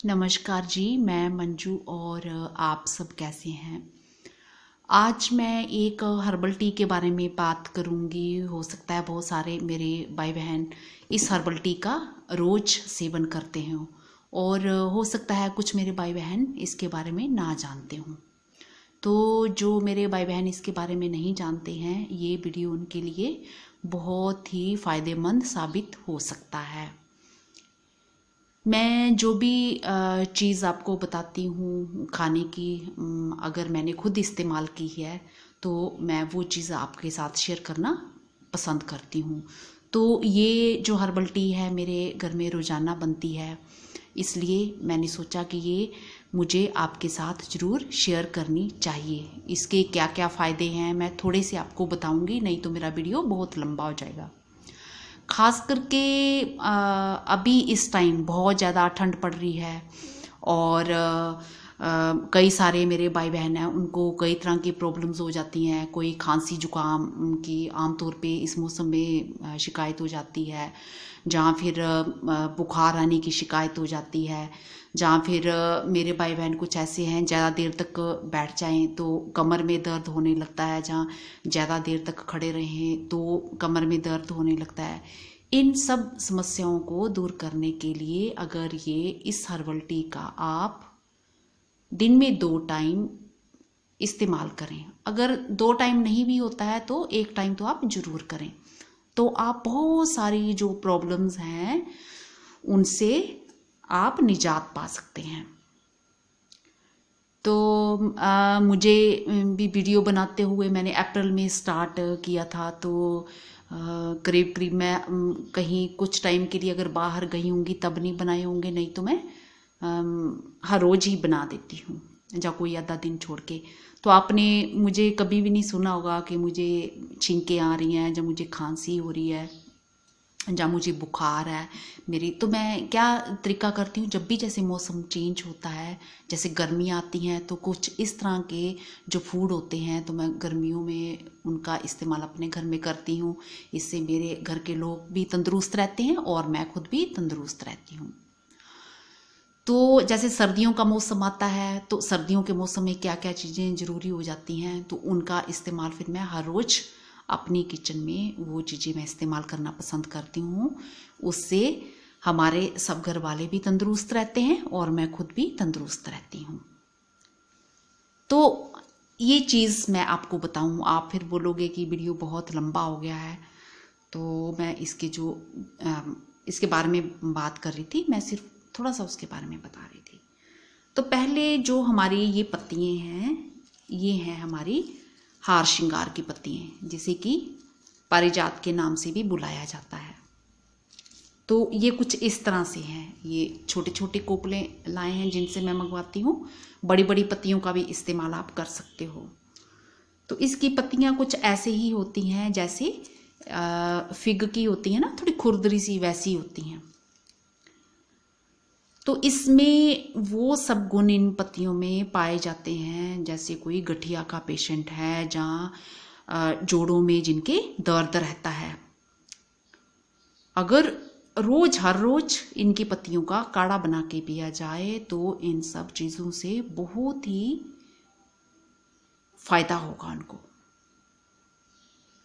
नमस्कार जी, मैं मंजू और आप सब कैसे हैं। आज मैं एक हर्बल टी के बारे में बात करूंगी। हो सकता है बहुत सारे मेरे भाई बहन इस हर्बल टी का रोज सेवन करते हों और हो सकता है कुछ मेरे भाई बहन इसके बारे में ना जानते हों। तो जो मेरे भाई बहन इसके बारे में नहीं जानते हैं, ये वीडियो उनके लिए बहुत ही फ़ायदेमंद साबित हो सकता है। मैं जो भी चीज़ आपको बताती हूँ खाने की, अगर मैंने खुद इस्तेमाल की है तो मैं वो चीज़ आपके साथ शेयर करना पसंद करती हूँ। तो ये जो हर्बल टी है मेरे घर में रोज़ाना बनती है, इसलिए मैंने सोचा कि ये मुझे आपके साथ ज़रूर शेयर करनी चाहिए। इसके क्या क्या फ़ायदे हैं मैं थोड़े से आपको बताऊँगी, नहीं तो मेरा वीडियो बहुत लंबा हो जाएगा। खास करके अभी इस टाइम बहुत ज़्यादा ठंड पड़ रही है और कई सारे मेरे भाई बहन हैं, उनको कई तरह की प्रॉब्लम्स हो जाती हैं। कोई खांसी जुकाम की आमतौर पे इस मौसम में शिकायत हो जाती है, जहाँ फिर बुखार आने की शिकायत हो जाती है, जहाँ फिर मेरे भाई बहन कुछ ऐसे हैं ज़्यादा देर तक बैठ जाएं तो कमर में दर्द होने लगता है, जहाँ ज़्यादा देर तक खड़े रहें तो कमर में दर्द होने लगता है। इन सब समस्याओं को दूर करने के लिए अगर ये इस हर्बल टी का आप दिन में 2 टाइम इस्तेमाल करें, अगर 2 टाइम नहीं भी होता है तो 1 टाइम तो आप ज़रूर करें, तो आप बहुत सारी जो प्रॉब्लम्स हैं उनसे आप निजात पा सकते हैं। तो मुझे भी वीडियो बनाते हुए मैंने अप्रैल में स्टार्ट किया था, तो करीब करीब मैं कहीं कुछ टाइम के लिए अगर बाहर गई होंगी तब नहीं बनाए होंगे, नहीं तो मैं हर रोज़ ही बना देती हूँ या कोई आधा दिन छोड़ के। तो आपने मुझे कभी भी नहीं सुना होगा कि मुझे छींकें आ रही हैं या मुझे खांसी हो रही है या मुझे बुखार है मेरी। तो मैं क्या तरीका करती हूँ, जब भी जैसे मौसम चेंज होता है, जैसे गर्मी आती हैं तो कुछ इस तरह के जो फूड होते हैं तो मैं गर्मियों में उनका इस्तेमाल अपने घर में करती हूँ। इससे मेरे घर के लोग भी तंदुरुस्त रहते हैं और मैं खुद भी तंदुरुस्त रहती हूँ। तो जैसे सर्दियों का मौसम आता है तो सर्दियों के मौसम में क्या क्या चीज़ें ज़रूरी हो जाती हैं, तो उनका इस्तेमाल फिर मैं हर रोज़ अपनी किचन में वो चीज़ें मैं इस्तेमाल करना पसंद करती हूँ। उससे हमारे सब घर वाले भी तंदुरुस्त रहते हैं और मैं खुद भी तंदुरुस्त रहती हूँ। तो ये चीज़ मैं आपको बताऊँ, आप फिर बोलोगे कि वीडियो बहुत लंबा हो गया है, तो मैं इसके बारे में बात कर रही थी, मैं सिर्फ थोड़ा सा उसके बारे में बता रही थी। तो पहले जो हमारी ये पत्तियाँ हैं, ये हैं हमारी हार श्रृंगार की पत्तियाँ, जिसे कि पारिजात के नाम से भी बुलाया जाता है। तो ये कुछ इस तरह से हैं, ये छोटे छोटे कोपले लाए हैं जिनसे मैं मंगवाती हूँ। बड़ी बड़ी पत्तियों का भी इस्तेमाल आप कर सकते हो। तो इसकी पत्तियाँ कुछ ऐसे ही होती हैं जैसे फिग की होती हैं ना, थोड़ी खुरदरी सी वैसी होती हैं। तो इसमें वो सब गुण इन पत्तियों में पाए जाते हैं, जैसे कोई गठिया का पेशेंट है, जहाँ जोड़ों में जिनके दर्द रहता है, अगर हर रोज इनकी पत्तियों का काढ़ा बना के पिया जाए तो इन सब चीज़ों से बहुत ही फायदा होगा उनको।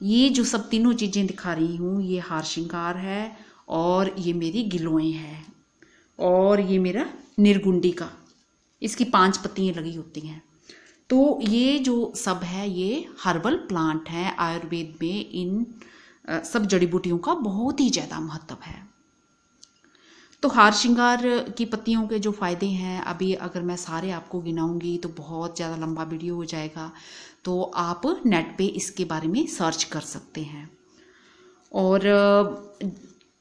ये जो सब तीनों चीज़ें दिखा रही हूँ, ये हार श्रृंगार है और ये मेरी गिलोय है और ये मेरा निर्गुंडी का, इसकी 5 पत्तियाँ लगी होती हैं। तो ये जो सब है ये हर्बल प्लांट है। आयुर्वेद में इन सब जड़ी बूटियों का बहुत ही ज़्यादा महत्व है। तो हार श्रृंगार की पत्तियों के जो फ़ायदे हैं, अभी अगर मैं सारे आपको गिनाऊंगी तो बहुत ज़्यादा लंबा वीडियो हो जाएगा, तो आप नेट पे इसके बारे में सर्च कर सकते हैं। और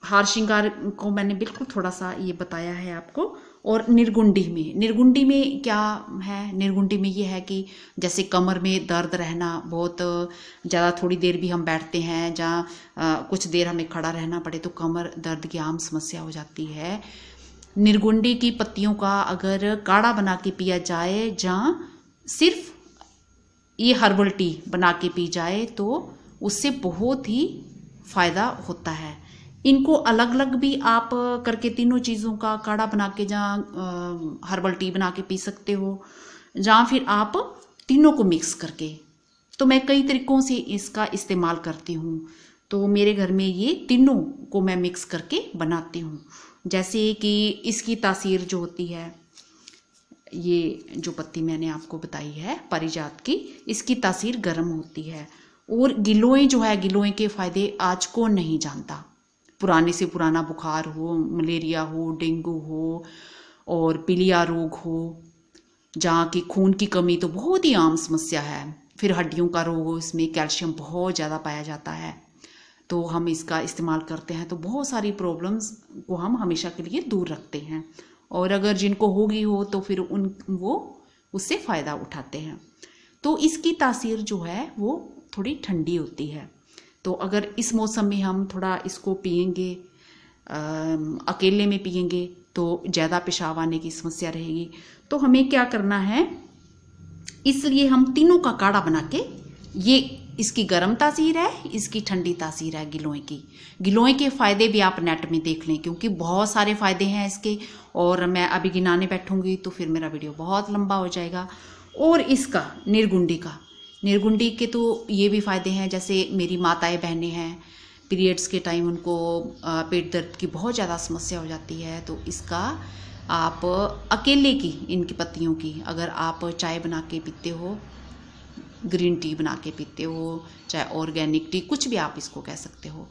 हार श्रृंगार को मैंने बिल्कुल थोड़ा सा ये बताया है आपको। और निर्गुंडी में क्या है, निर्गुंडी में ये है कि जैसे कमर में दर्द रहना, बहुत ज़्यादा थोड़ी देर भी हम बैठते हैं, जहाँ कुछ देर हमें खड़ा रहना पड़े तो कमर दर्द की आम समस्या हो जाती है। निर्गुंडी की पत्तियों का अगर काढ़ा बना के पिया जाए, जहाँ सिर्फ ये हर्बल टी बना के पी जाए, तो उससे बहुत ही फ़ायदा होता है। इनको अलग अलग भी आप करके तीनों चीज़ों का काढ़ा बना के जहाँ हर्बल टी बना के पी सकते हो, जहाँ फिर आप तीनों को मिक्स करके। तो मैं कई तरीकों से इसका इस्तेमाल करती हूँ। तो मेरे घर में ये तीनों को मैं मिक्स करके बनाती हूँ। जैसे कि इसकी तासीर जो होती है, ये जो पत्ती मैंने आपको बताई है पारिजात की, इसकी तासीर गर्म होती है। और गिलोय जो है, गिलोय के फायदे आज कौन नहीं जानता। पुराने से पुराना बुखार हो, मलेरिया हो, डेंगू हो और पीलिया रोग हो, जहाँ की खून की कमी तो बहुत ही आम समस्या है। फिर हड्डियों का रोग हो, इसमें कैल्शियम बहुत ज़्यादा पाया जाता है। तो हम इसका इस्तेमाल करते हैं तो बहुत सारी प्रॉब्लम्स को हम हमेशा के लिए दूर रखते हैं। और अगर जिनको होगी हो तो फिर वो उससे फ़ायदा उठाते हैं। तो इसकी तासीर जो है वो थोड़ी ठंडी होती है। तो अगर इस मौसम में हम थोड़ा इसको पिएंगे, अकेले में पिएंगे तो ज़्यादा पेशाब आने की समस्या रहेगी। तो हमें क्या करना है, इसलिए हम तीनों का काढ़ा बना के, ये इसकी गर्म तासीर है, इसकी ठंडी तासीर है गिलोय की। गिलोय के फ़ायदे भी आप नेट में देख लें, क्योंकि बहुत सारे फ़ायदे हैं इसके, और मैं अभी गिनाने बैठूंगी तो फिर मेरा वीडियो बहुत लंबा हो जाएगा। और इसका निर्गुंडी के तो ये भी फ़ायदे हैं। जैसे मेरी माताएं बहनें हैं, पीरियड्स के टाइम उनको पेट दर्द की बहुत ज़्यादा समस्या हो जाती है, तो इसका आप अकेले की, इनकी पत्तियों की अगर आप चाय बना के पीते हो, ग्रीन टी बना के पीते हो, चाहे ऑर्गेनिक टी, कुछ भी आप इसको कह सकते हो,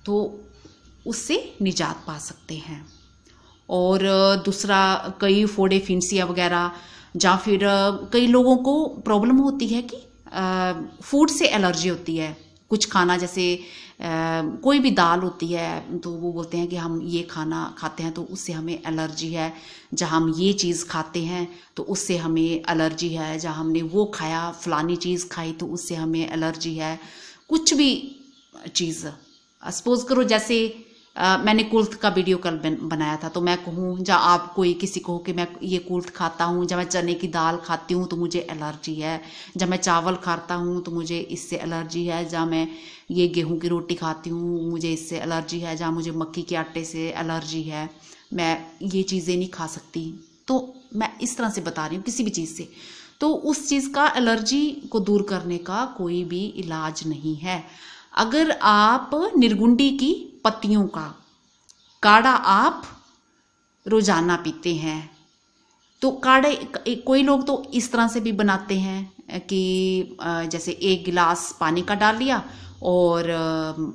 तो उससे निजात पा सकते हैं। और दूसरा, कई फोड़े फिंसिया वगैरह, या फिर कई लोगों को प्रॉब्लम होती है कि फूड से एलर्जी होती है। कुछ खाना, जैसे कोई भी दाल होती है तो वो बोलते हैं कि हम ये खाना खाते हैं तो उससे हमें एलर्जी है, जहाँ हम ये चीज़ खाते हैं तो उससे हमें एलर्जी है, जहाँ हमने वो खाया, फलानी चीज़ खाई तो उससे हमें एलर्जी है। कुछ भी चीज़, सपोज करो जैसे मैंने कुल्थ का वीडियो कल बनाया था, तो मैं कहूँ, जब आप कोई किसी को कि मैं ये कुल्थ खाता हूँ, जब मैं चने की दाल खाती हूँ तो मुझे एलर्जी है, जब मैं चावल खाता हूँ तो मुझे इससे एलर्जी है, जब मैं ये गेहूं की रोटी खाती हूँ मुझे इससे एलर्जी है, जहाँ मुझे मक्की के आटे से एलर्जी है, मैं ये चीज़ें नहीं खा सकती। तो मैं इस तरह से बता रही हूँ किसी भी चीज़ से, तो उस चीज़ का, एलर्जी को दूर करने का कोई भी इलाज नहीं है। अगर आप निर्गुंडी की पत्तियों का काढ़ा आप रोजाना पीते हैं तो काढ़े, कोई लोग तो इस तरह से भी बनाते हैं कि जैसे 1 गिलास पानी का डाल लिया और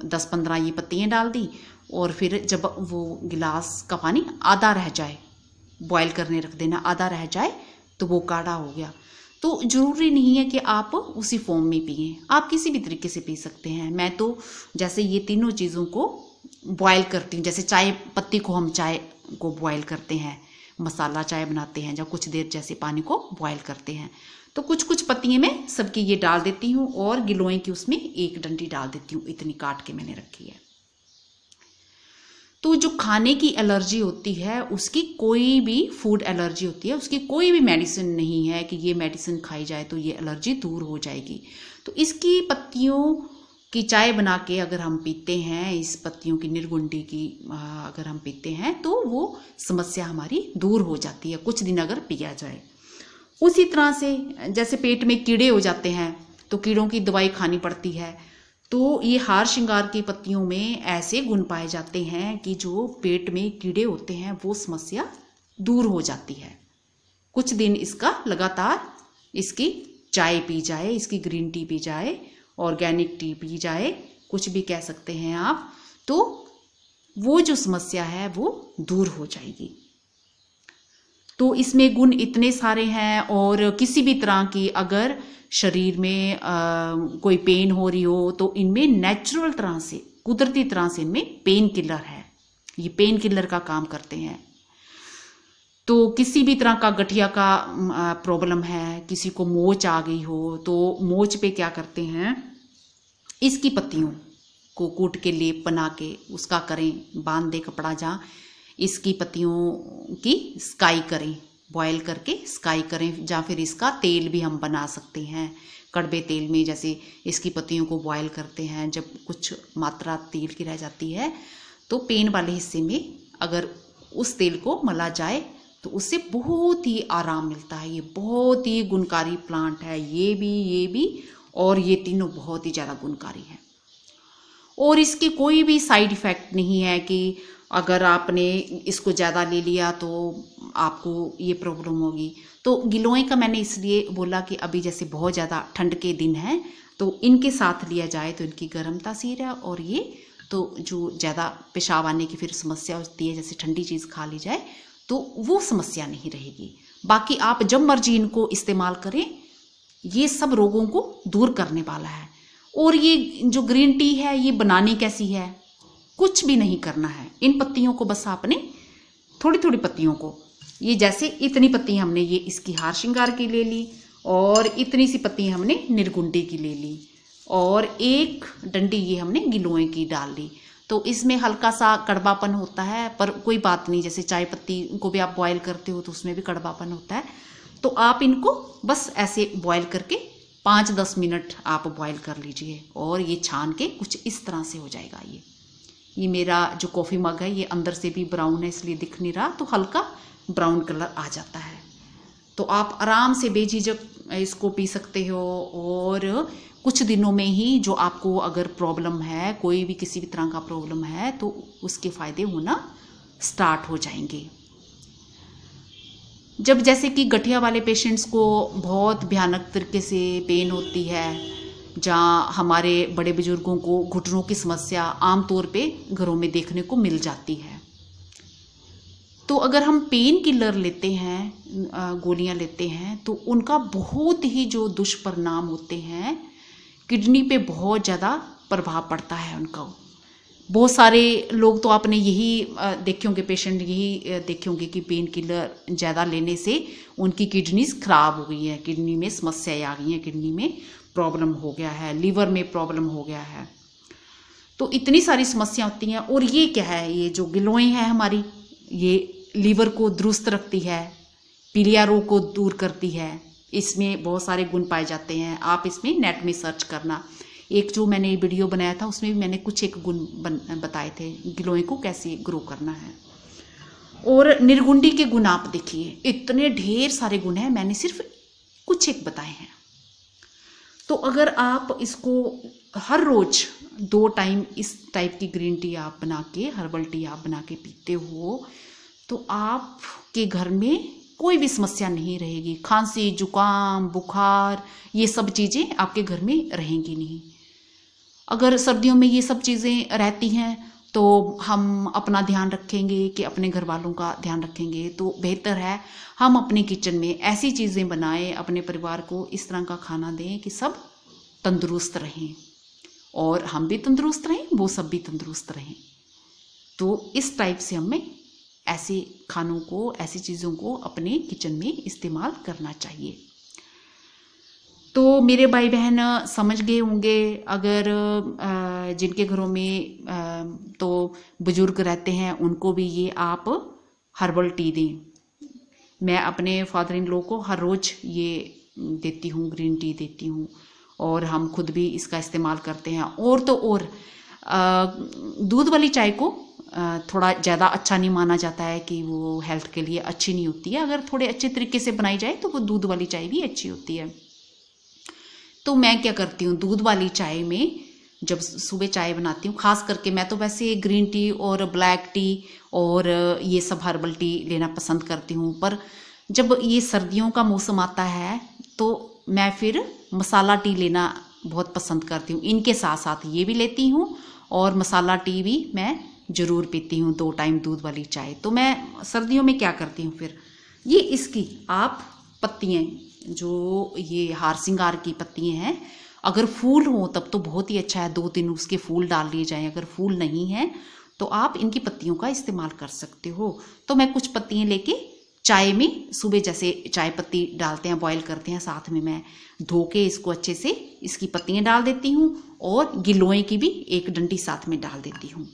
10-15 ये पत्तियाँ डाल दी, और फिर जब वो गिलास का पानी आधा रह जाए, बॉयल करने रख देना, आधा रह जाए तो वो काढ़ा हो गया। तो ज़रूरी नहीं है कि आप उसी फॉर्म में पिए, आप किसी भी तरीके से पी सकते हैं। मैं तो जैसे ये तीनों चीज़ों को बॉयल करती हूँ, जैसे चाय पत्ती को हम चाय को बॉयल करते हैं, मसाला चाय बनाते हैं, जब कुछ देर जैसे पानी को बॉयल करते हैं, तो कुछ कुछ पत्तियाँ मैं सबकी ये डाल देती हूँ, और गिलोय की उसमें 1 डंडी डाल देती हूँ, इतनी काट के मैंने रखी है। तो जो खाने की एलर्जी होती है, उसकी कोई भी फूड एलर्जी होती है, उसकी कोई भी मेडिसिन नहीं है कि ये मेडिसिन खाई जाए तो ये एलर्जी दूर हो जाएगी। तो इसकी पत्तियों की चाय बना के अगर हम पीते हैं, इस पत्तियों की, निर्गुंडी की अगर हम पीते हैं तो वो समस्या हमारी दूर हो जाती है, कुछ दिन अगर पिया जाए। उसी तरह से जैसे पेट में कीड़े हो जाते हैं तो कीड़ों की दवाई खानी पड़ती है, तो ये हार श्रृंगार की पत्तियों में ऐसे गुण पाए जाते हैं कि जो पेट में कीड़े होते हैं वो समस्या दूर हो जाती है। कुछ दिन इसका लगातार इसकी चाय पी जाए, इसकी ग्रीन टी पी जाए, ऑर्गेनिक टी पी जाए, कुछ भी कह सकते हैं आप, तो वो जो समस्या है वो दूर हो जाएगी। तो इसमें गुण इतने सारे हैं, और किसी भी तरह की अगर शरीर में कोई पेन हो रही हो तो इनमें नेचुरल तरह से, कुदरती तरह से इनमें पेन किलर है, ये पेन किलर का काम करते हैं। तो किसी भी तरह का गठिया का प्रॉब्लम है, किसी को मोच आ गई हो तो मोच पे क्या करते हैं, इसकी पत्तियों को कूट के लेप बना के उसका करें, बांध दे कपड़ा, जहाँ इसकी पत्तियों की स्काई करें, बॉयल करके स्काई करें, या फिर इसका तेल भी हम बना सकते हैं कड़वे तेल में। जैसे इसकी पत्तियों को बॉयल करते हैं, जब कुछ मात्रा तेल की रह जाती है तो पेन वाले हिस्से में अगर उस तेल को मला जाए तो उससे बहुत ही आराम मिलता है। ये बहुत ही गुणकारी प्लांट है, ये भी और ये तीनों बहुत ही ज़्यादा गुणकारी है। और इसके कोई भी साइड इफ़ेक्ट नहीं है कि अगर आपने इसको ज़्यादा ले लिया तो आपको ये प्रॉब्लम होगी। तो गिलोय का मैंने इसलिए बोला कि अभी जैसे बहुत ज़्यादा ठंड के दिन हैं तो इनके साथ लिया जाए तो इनकी गर्म तासीर है, और ये तो जो ज़्यादा पेशाब आने की फिर समस्या होती है, जैसे ठंडी चीज़ खा ली जाए तो वो समस्या नहीं रहेगी। बाकी आप जब मर्जी इनको इस्तेमाल करें, ये सब रोगों को दूर करने वाला है। और ये जो ग्रीन टी है ये बनानी कैसी है, कुछ भी नहीं करना है। इन पत्तियों को बस आपने थोड़ी थोड़ी पत्तियों को, ये जैसे इतनी पत्तियां हमने ये इसकी हार श्रृंगार की ले ली, और इतनी सी पत्तियां हमने निर्गुंडी की ले ली, और एक डंडी ये हमने गिलोय की डाल ली। तो इसमें हल्का सा कड़वापन होता है, पर कोई बात नहीं, जैसे चाय पत्ती को भी आप बॉयल करते हो तो उसमें भी कड़वापन होता है। तो आप इनको बस ऐसे बॉयल करके 5-10 मिनट आप बॉयल कर लीजिए, और ये छान के कुछ इस तरह से हो जाएगा। ये मेरा जो कॉफ़ी मग है ये अंदर से भी ब्राउन है, इसलिए दिख नहीं रहा, तो हल्का ब्राउन कलर आ जाता है। तो आप आराम से बेझिझक इसको पी सकते हो, और कुछ दिनों में ही जो आपको अगर प्रॉब्लम है, कोई भी किसी भी तरह का प्रॉब्लम है, तो उसके फ़ायदे होना स्टार्ट हो जाएंगे। जब जैसे कि गठिया वाले पेशेंट्स को बहुत भयानक तरीके से पेन होती है, जहाँ हमारे बड़े बुजुर्गों को घुटनों की समस्या आमतौर पे घरों में देखने को मिल जाती है, तो अगर हम पेन किलर लेते हैं, गोलियां लेते हैं, तो उनका बहुत ही जो दुष्परिणाम होते हैं, किडनी पे बहुत ज़्यादा प्रभाव पड़ता है उनका। बहुत सारे लोग तो आपने यही देखे होंगे, पेशेंट यही देखे होंगे कि पेन किलर ज़्यादा लेने से उनकी किडनीज खराब हो गई है, किडनी में समस्याएं आ गई हैं, किडनी में प्रॉब्लम हो गया है, लीवर में प्रॉब्लम हो गया है। तो इतनी सारी समस्या होती हैं। और ये क्या है, ये जो गिलोय है हमारी, ये लीवर को दुरुस्त रखती है, पीलिया रोग को दूर करती है। इसमें बहुत सारे गुण पाए जाते हैं। आप इसमें नेट में सर्च करना, एक जो मैंने वीडियो बनाया था उसमें भी मैंने कुछ एक गुण बताए थे, गिलोय को कैसे ग्रो करना है। और निर्गुंडी के गुण आप देखिए, इतने ढेर सारे गुण हैं, मैंने सिर्फ कुछ एक बताए हैं। तो अगर आप इसको हर रोज 2 टाइम इस टाइप की ग्रीन टी आप बना के, हर्बल टी आप बना के पीते हो, तो आपके घर में कोई भी समस्या नहीं रहेगी। खांसी, जुकाम, बुखार, ये सब चीज़ें आपके घर में रहेंगी नहीं। अगर सर्दियों में ये सब चीज़ें रहती हैं तो हम अपना ध्यान रखेंगे कि अपने घर वालों का ध्यान रखेंगे, तो बेहतर है हम अपने किचन में ऐसी चीज़ें बनाएं, अपने परिवार को इस तरह का खाना दें कि सब तंदुरुस्त रहें, और हम भी तंदुरुस्त रहें, वो सब भी तंदुरुस्त रहें। तो इस टाइप से हमें ऐसे खानों को, ऐसी चीज़ों को अपने किचन में इस्तेमाल करना चाहिए। तो मेरे भाई बहन समझ गए होंगे, अगर जिनके घरों में तो बुजुर्ग रहते हैं उनको भी ये आप हर्बल टी दें। मैं अपने फादर इन लॉ को हर रोज़ ये देती हूँ, ग्रीन टी देती हूँ, और हम खुद भी इसका इस्तेमाल करते हैं। और तो और दूध वाली चाय को थोड़ा ज़्यादा अच्छा नहीं माना जाता है कि वो हेल्थ के लिए अच्छी नहीं होती है। अगर थोड़े अच्छे तरीके से बनाई जाए तो वो दूध वाली चाय भी अच्छी होती है। तो मैं क्या करती हूँ, दूध वाली चाय में जब सुबह चाय बनाती हूँ, खास करके मैं तो वैसे ग्रीन टी और ब्लैक टी और ये सब हर्बल टी लेना पसंद करती हूँ, पर जब ये सर्दियों का मौसम आता है तो मैं फिर मसाला टी लेना बहुत पसंद करती हूँ। इनके साथ साथ ये भी लेती हूँ, और मसाला टी भी मैं ज़रूर पीती हूँ 2 टाइम दूध वाली चाय। तो मैं सर्दियों में क्या करती हूँ, फिर ये इसकी आप पत्तियाँ, जो ये हार श्रृंगार की पत्तियाँ हैं, अगर फूल हो तब तो बहुत ही अच्छा है, 2-3 उसके फूल डाल लिए जाएं। अगर फूल नहीं है तो आप इनकी पत्तियों का इस्तेमाल कर सकते हो। तो मैं कुछ पत्तियाँ लेके चाय में, सुबह जैसे चाय पत्ती डालते हैं, बॉयल करते हैं, साथ में मैं धो के इसको अच्छे से इसकी पत्तियाँ डाल देती हूँ, और गिलोय की भी एक डंडी साथ में डाल देती हूँ।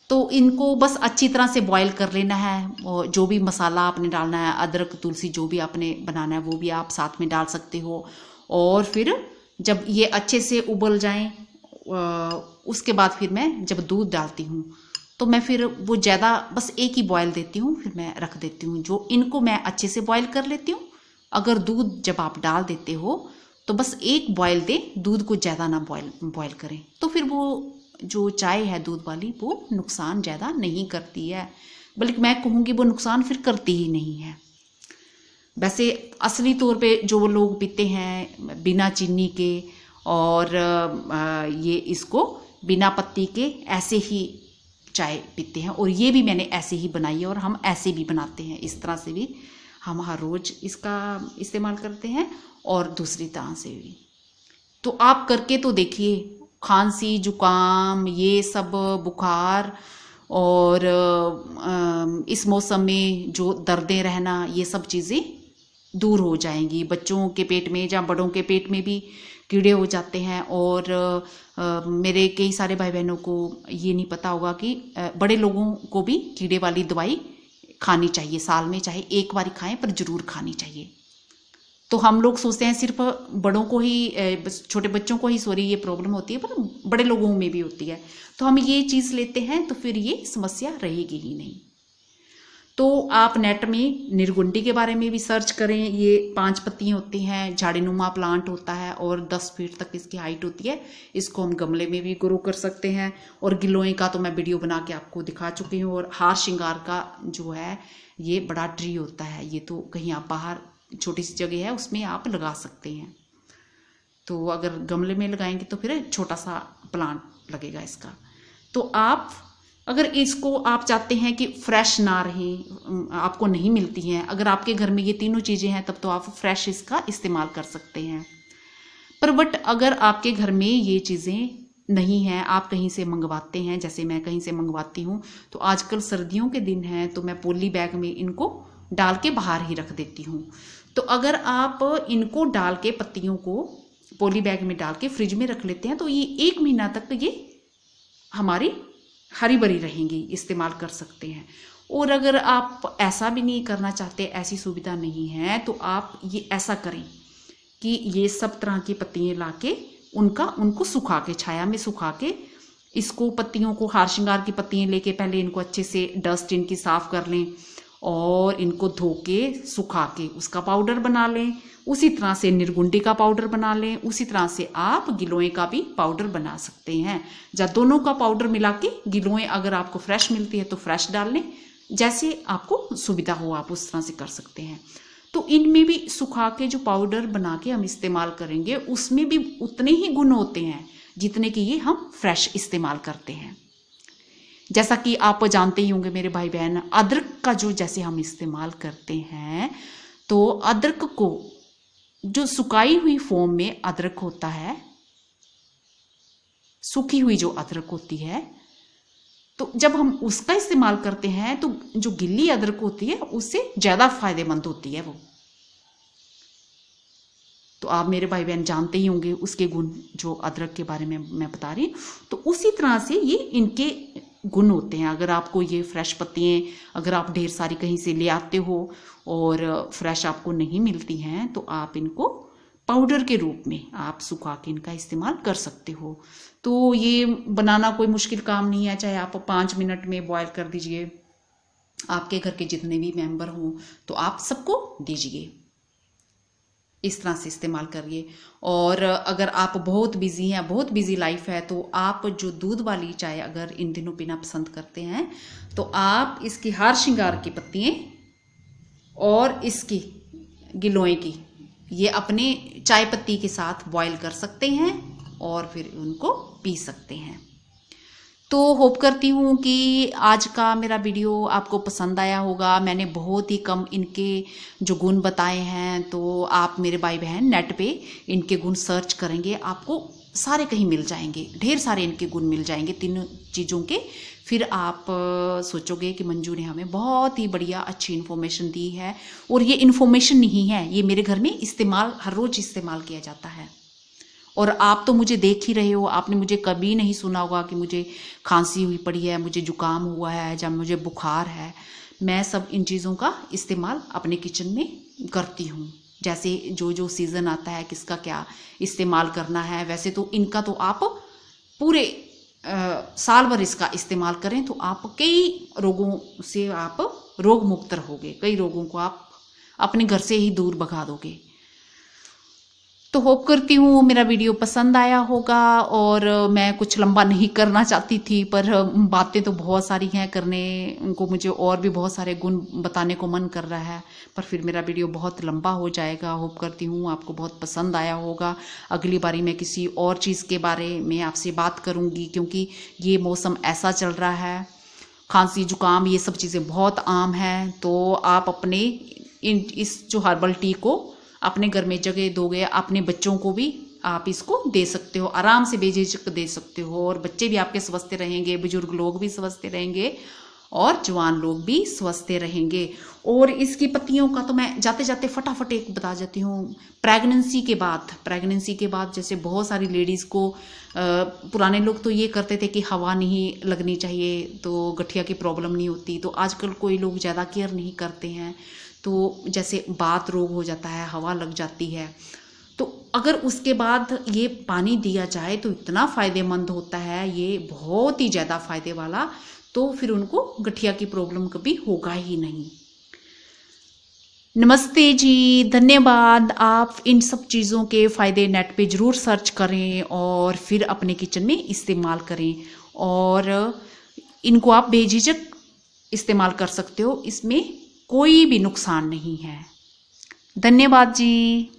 तो इनको बस अच्छी तरह से बॉईल कर लेना है, और जो भी मसाला आपने डालना है, अदरक, तुलसी, जो भी आपने बनाना है वो भी आप साथ में डाल सकते हो। और फिर जब ये अच्छे से उबल जाएं, उसके बाद फिर मैं जब दूध डालती हूँ तो मैं फिर वो ज़्यादा बस एक ही बॉयल देती हूँ, फिर मैं रख देती हूँ। जो इनको मैं अच्छे से बॉयल कर लेती हूँ। अगर दूध जब आप डाल देते हो तो बस एक बॉयल दें, दूध को ज़्यादा ना बॉयल करें, तो फिर वो जो चाय है दूध वाली वो नुकसान ज़्यादा नहीं करती है, बल्कि मैं कहूँगी वो नुकसान फिर करती ही नहीं है। वैसे असली तौर पे जो लोग पीते हैं बिना चीनी के और ये इसको बिना पत्ती के ऐसे ही चाय पीते हैं, और ये भी मैंने ऐसे ही बनाई है और हम ऐसे भी बनाते हैं। इस तरह से भी हम हर रोज़ इसका इस्तेमाल करते हैं और दूसरी तरह से भी। तो आप करके तो देखिए, खांसी जुकाम ये सब बुखार और इस मौसम में जो दर्दें रहना ये सब चीज़ें दूर हो जाएंगी। बच्चों के पेट में या बड़ों के पेट में भी कीड़े हो जाते हैं, और मेरे कई सारे भाई बहनों को ये नहीं पता होगा कि बड़े लोगों को भी कीड़े वाली दवाई खानी चाहिए। साल में चाहे एक बार खाएं पर जरूर खानी चाहिए। तो हम लोग सोचते हैं सिर्फ बड़ों को ही, छोटे बच्चों को ही ये प्रॉब्लम होती है, पर बड़े लोगों में भी होती है। तो हम ये चीज़ लेते हैं तो फिर ये समस्या रहेगी ही नहीं। तो आप नेट में निर्गुंडी के बारे में भी सर्च करें। ये 5 पत्तियां होती हैं, झाड़ीनुमा प्लांट होता है और 10 फीट तक इसकी हाइट होती है। इसको हम गमले में भी ग्रो कर सकते हैं। और गिलोय का तो मैं वीडियो बना के आपको दिखा चुकी हूँ। और हार श्रृंगार का जो है ये बड़ा ट्री होता है, ये तो कहीं आप बाहर छोटी सी जगह है उसमें आप लगा सकते हैं। तो अगर गमले में लगाएंगे तो फिर छोटा सा प्लांट लगेगा इसका। तो आप अगर इसको आप चाहते हैं कि फ्रेश ना रहे, आपको नहीं मिलती हैं, अगर आपके घर में ये तीनों चीज़ें हैं तब तो आप फ्रेश इसका इस्तेमाल कर सकते हैं। पर बट अगर आपके घर में ये चीज़ें नहीं हैं, आप कहीं से मंगवाते हैं, जैसे मैं कहीं से मंगवाती हूँ, तो आजकल सर्दियों के दिन हैं तो मैं पॉली बैग में इनको डाल के बाहर ही रख देती हूँ। तो अगर आप इनको डाल के पत्तियों को पॉली बैग में डाल के फ्रिज में रख लेते हैं तो ये 1 महीना तक ये हमारी हरी भरी रहेंगी, इस्तेमाल कर सकते हैं। और अगर आप ऐसा भी नहीं करना चाहते, ऐसी सुविधा नहीं है, तो आप ये ऐसा करें कि ये सब तरह की पत्तियाँ लाके उनको सुखा के, छाया में सुखा के, इसको पत्तियों को हार श्रृंगार की पत्तियाँ लेके पहले इनको अच्छे से डस्ट इनकी साफ कर लें और इनको धो के सुखा के उसका पाउडर बना लें। उसी तरह से निर्गुंडी का पाउडर बना लें, उसी तरह से आप गिलोय का भी पाउडर बना सकते हैं। या दोनों का पाउडर मिला के, गिलोय अगर आपको फ्रेश मिलती है तो फ्रेश डाल लें, जैसे आपको सुविधा हो आप उस तरह से कर सकते हैं। तो इनमें भी सुखा के जो पाउडर बना के हम इस्तेमाल करेंगे उसमें भी उतने ही गुण होते हैं जितने कि ये हम फ्रेश इस्तेमाल करते हैं। जैसा कि आप जानते ही होंगे मेरे भाई बहन, अदरक का जो जैसे हम इस्तेमाल करते हैं, तो अदरक को जो सुखाई हुई फॉर्म में अदरक होता है, सूखी हुई जो अदरक होती है, तो जब हम उसका इस्तेमाल करते हैं तो जो गिल्ली अदरक होती है उससे ज्यादा फायदेमंद होती है वो। तो आप मेरे भाई बहन जानते ही होंगे उसके गुण, जो अदरक के बारे में मैं बता रही हूँ। तो उसी तरह से ये इनके गुण होते हैं। अगर आपको ये फ्रेश पत्तियाँ, अगर आप ढेर सारी कहीं से ले आते हो और फ्रेश आपको नहीं मिलती हैं, तो आप इनको पाउडर के रूप में आप सुखा के इनका इस्तेमाल कर सकते हो। तो ये बनाना कोई मुश्किल काम नहीं है, चाहे आप 5 मिनट में बॉयल कर दीजिए, आपके घर के जितने भी मेंबर हों तो आप सबको दीजिए, इस तरह से इस्तेमाल करिए। और अगर आप बहुत बिजी हैं, बहुत बिजी लाइफ है, तो आप जो दूध वाली चाय अगर इन दिनों पीना पसंद करते हैं तो आप इसकी हार श्रृंगार की पत्तियाँ और इसकी गिलोय की ये अपने चाय पत्ती के साथ बॉयल कर सकते हैं और फिर उनको पी सकते हैं। तो होप करती हूँ कि आज का मेरा वीडियो आपको पसंद आया होगा। मैंने बहुत ही कम इनके जो गुण बताए हैं, तो आप मेरे भाई बहन नेट पे इनके गुण सर्च करेंगे, आपको सारे कहीं मिल जाएंगे, ढेर सारे इनके गुण मिल जाएंगे तीनों चीज़ों के। फिर आप सोचोगे कि मंजू ने हमें बहुत ही बढ़िया अच्छी इन्फॉर्मेशन दी है। और ये इन्फॉर्मेशन नहीं है, ये मेरे घर में इस्तेमाल, हर रोज़ इस्तेमाल किया जाता है। और आप तो मुझे देख ही रहे हो, आपने मुझे कभी नहीं सुना होगा कि मुझे खांसी हुई पड़ी है, मुझे जुकाम हुआ है, या मुझे बुखार है। मैं सब इन चीज़ों का इस्तेमाल अपने किचन में करती हूँ। जैसे जो जो सीज़न आता है किसका क्या इस्तेमाल करना है, वैसे तो इनका तो आप पूरे साल भर इसका इस्तेमाल करें तो आप कई रोगों से आप रोग मुक्त रहोगे, कई रोगों को आप अपने घर से ही दूर भगा दोगे। तो होप करती हूँ मेरा वीडियो पसंद आया होगा। और मैं कुछ लंबा नहीं करना चाहती थी, पर बातें तो बहुत सारी हैं करने को, मुझे और भी बहुत सारे गुण बताने को मन कर रहा है, पर फिर मेरा वीडियो बहुत लंबा हो जाएगा। होप करती हूँ आपको बहुत पसंद आया होगा। अगली बारी मैं किसी और चीज़ के बारे में आपसे बात करूँगी, क्योंकि ये मौसम ऐसा चल रहा है, खांसी जुकाम ये सब चीज़ें बहुत आम हैं। तो आप अपने इस जो हर्बल टी को अपने घर में जगह दोगे, अपने बच्चों को भी आप इसको दे सकते हो, आराम से बेझिझक दे सकते हो, और बच्चे भी आपके स्वस्थ रहेंगे, बुजुर्ग लोग भी स्वस्थ रहेंगे, और जवान लोग भी स्वस्थ रहेंगे। और इसकी पत्तियों का तो मैं जाते जाते फटाफट एक बता जाती हूँ। प्रेगनेंसी के बाद जैसे बहुत सारी लेडीज़ को पुराने लोग तो ये करते थे कि हवा नहीं लगनी चाहिए तो गठिया की प्रॉब्लम नहीं होती, तो आजकल कोई लोग ज़्यादा केयर नहीं करते हैं, तो जैसे बात रोग हो जाता है, हवा लग जाती है, तो अगर उसके बाद ये पानी दिया जाए तो इतना फ़ायदेमंद होता है, ये बहुत ही ज़्यादा फ़ायदे वाला, तो फिर उनको गठिया की प्रॉब्लम कभी होगा ही नहीं। नमस्ते जी, धन्यवाद। आप इन सब चीज़ों के फ़ायदे नेट पे ज़रूर सर्च करें और फिर अपने किचन में इस्तेमाल करें, और इनको आप बेझिझक इस्तेमाल कर सकते हो, इसमें कोई भी नुकसान नहीं है। धन्यवाद जी।